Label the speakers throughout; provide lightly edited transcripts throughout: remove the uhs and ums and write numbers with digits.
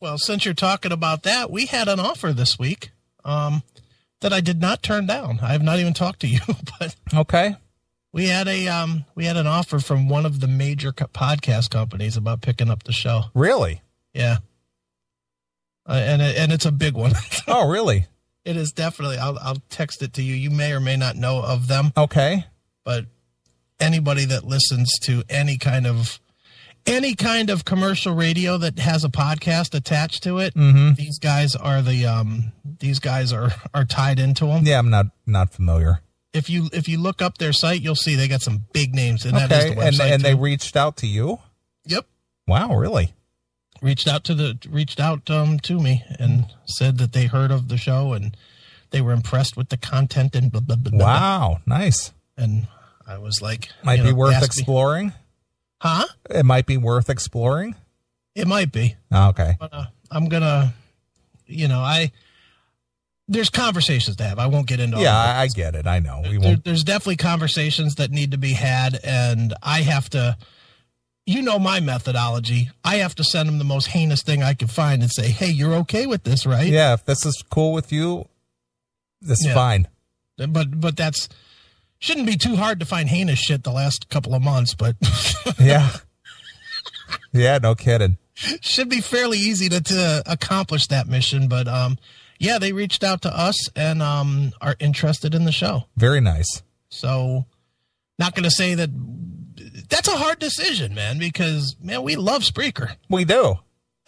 Speaker 1: Well, since you're talking about that, we had an offer this week that I did not turn down. I have not even talked to you, but
Speaker 2: Okay.
Speaker 1: we had an offer from one of the major podcast companies about picking up the show.
Speaker 2: Really?
Speaker 1: Yeah. And it's a big one.
Speaker 2: Oh, really?
Speaker 1: It is definitely. I'll text it to you. You may or may not know of them.
Speaker 2: Okay.
Speaker 1: But anybody that listens to any kind of commercial radio that has a podcast attached to it, these guys are are tied into them.
Speaker 2: Yeah, I'm not familiar.
Speaker 1: If you look up their site, you'll see they got some big names, and
Speaker 2: Okay,
Speaker 1: that is the website.
Speaker 2: and
Speaker 1: too.
Speaker 2: they reached out to you?
Speaker 1: Yep.
Speaker 2: Wow, really?
Speaker 1: Reached out to me and said that they heard of the show and they were impressed with the content and blah, blah, blah, blah.
Speaker 2: Wow, nice.
Speaker 1: And I was like,
Speaker 2: Might be worth exploring.
Speaker 1: Huh?
Speaker 2: It might be worth exploring.
Speaker 1: It might be.
Speaker 2: Oh, okay.
Speaker 1: But I'm gonna, there's conversations to have. I won't get into all
Speaker 2: Yeah,
Speaker 1: of it.
Speaker 2: I get it. I know. We won't.
Speaker 1: There's definitely conversations that need to be had, and I have to, my methodology. I have to send them the most heinous thing I can find and say, hey, you're okay with this, right?
Speaker 2: Yeah, if this is cool with you, this is fine.
Speaker 1: But that's shouldn't be too hard to find heinous shit the last couple of months, but
Speaker 2: Yeah. Yeah, no kidding.
Speaker 1: should be fairly easy to accomplish that mission. But yeah, they reached out to us and are interested in the show.
Speaker 2: Very nice.
Speaker 1: So not going to say that that's a hard decision, man, because, man, we love Spreaker.
Speaker 2: We do.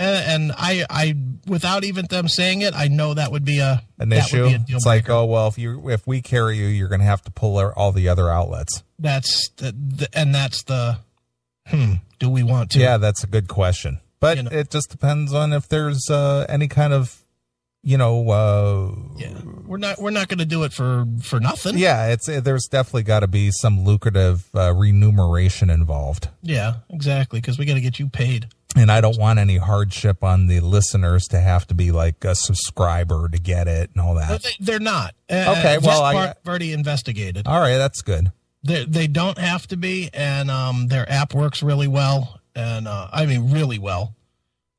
Speaker 1: And I without even them saying it, I know that would be an
Speaker 2: issue.
Speaker 1: Would be a deal
Speaker 2: It's
Speaker 1: breaker.
Speaker 2: like, oh, well, if we carry you, you're going to have to pull all the other outlets.
Speaker 1: That's the do we want to?
Speaker 2: Yeah, that's a good question. But it just depends on if there's any kind of,
Speaker 1: Yeah, we're not going to do it for nothing.
Speaker 2: Yeah, there's definitely got to be some lucrative remuneration involved.
Speaker 1: Yeah, exactly, because we got to get you paid.
Speaker 2: And I don't want any hardship on the listeners to have to be like a subscriber to get it and all that.
Speaker 1: But they're not.
Speaker 2: Okay, well,
Speaker 1: I've already investigated.
Speaker 2: All right, that's good.
Speaker 1: They don't have to be, and their app works really well, and I mean really well.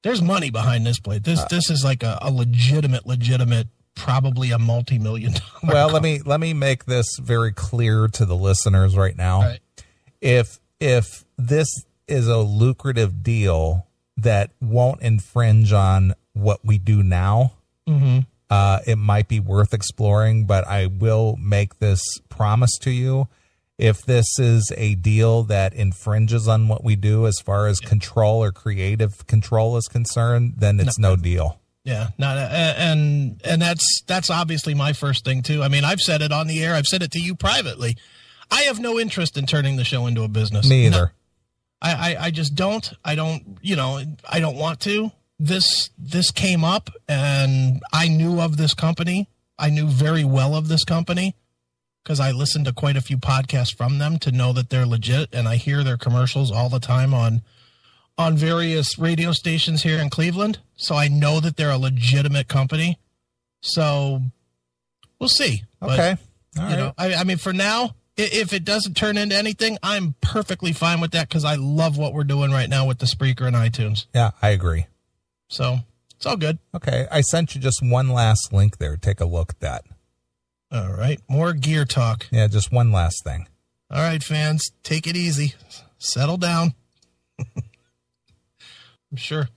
Speaker 1: There's money behind this place. This is like a legitimate, probably a multi-million-dollar.
Speaker 2: Well, let me make this very clear to the listeners right now.
Speaker 1: Right.
Speaker 2: If this is a lucrative deal that won't infringe on what we do now, it might be worth exploring. But I will make this promise to you. If this is a deal that infringes on what we do as far as control or creative control is concerned, then it's no deal.
Speaker 1: Yeah, and that's obviously my first thing too. I mean, I've said it on the air. I've said it to you privately. I have no interest in turning the show into a business.
Speaker 2: Me either.
Speaker 1: No. I just don't. I don't want to. This came up, and I knew of this company. I knew very well of this company because I listened to quite a few podcasts from them to know that they're legit, and I hear their commercials all the time on various radio stations here in Cleveland. So I know that they're a legitimate company. So we'll see.
Speaker 2: Okay.
Speaker 1: But,
Speaker 2: all right.
Speaker 1: I mean, for now, if it doesn't turn into anything, I'm perfectly fine with that because I love what we're doing right now with the Spreaker and iTunes.
Speaker 2: Yeah, I agree.
Speaker 1: So it's all good.
Speaker 2: Okay. I sent you just one last link there. Take a look at that.
Speaker 1: All right. More gear talk.
Speaker 2: Yeah, just one last thing.
Speaker 1: All right, fans, take it easy. Settle down. I'm sure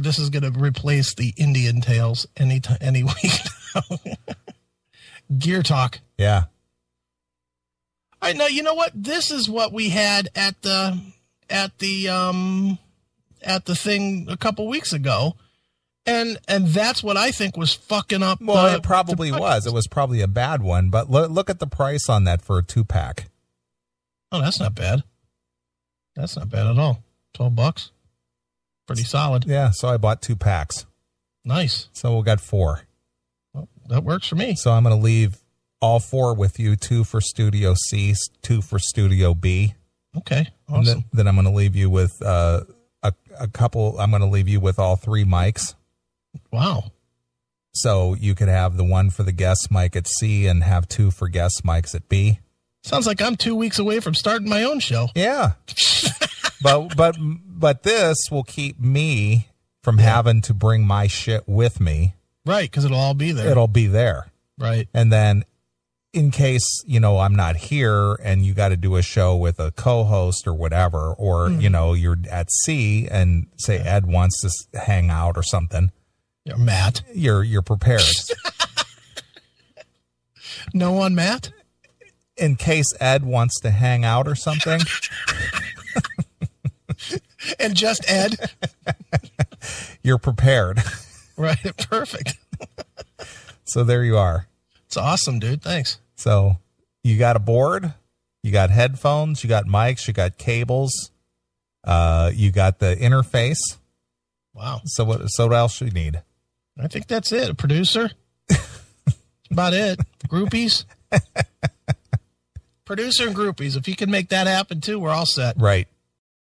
Speaker 1: this is going to replace the Indian Tales any week now. Gear talk.
Speaker 2: Yeah.
Speaker 1: All right, now you know what? This is what we had at the thing a couple weeks ago. And that's what I think was fucking up.
Speaker 2: Well, it probably was. It was probably a bad one, but look at the price on that for a 2-pack.
Speaker 1: Oh, that's not bad. That's not bad at all. $12. Pretty solid.
Speaker 2: Yeah, so I bought 2 packs.
Speaker 1: Nice.
Speaker 2: So we got 4.
Speaker 1: Well, that works for me.
Speaker 2: So I'm going to leave all 4 with you, 2 for Studio C, 2 for Studio B.
Speaker 1: Okay, awesome.
Speaker 2: Then I'm going to leave you with a couple. I'm going to leave you with all 3 mics.
Speaker 1: Wow.
Speaker 2: So you could have the one for the guest mic at C and have 2 for guest mics at B.
Speaker 1: Sounds like I'm 2 weeks away from starting my own show.
Speaker 2: Yeah. but this will keep me from having to bring my shit with me.
Speaker 1: Right, because it'll all be there.
Speaker 2: It'll be there.
Speaker 1: Right.
Speaker 2: And then in case, I'm not here and you got to do a show with a co-host or whatever, or, you're at sea and say Ed wants to hang out or something.
Speaker 1: Yeah, Matt.
Speaker 2: You're prepared.
Speaker 1: No one, Matt?
Speaker 2: In case Ed wants to hang out or something.
Speaker 1: And just Ed?
Speaker 2: You're prepared.
Speaker 1: Right. Perfect.
Speaker 2: So there you are.
Speaker 1: It's awesome, dude. Thanks.
Speaker 2: So you got a board, you got headphones, you got mics, you got cables, you got the interface.
Speaker 1: Wow.
Speaker 2: So what else you need?
Speaker 1: I think that's it. A producer. About it. Groupies. Producer and groupies. If you can make that happen too, we're all set.
Speaker 2: Right.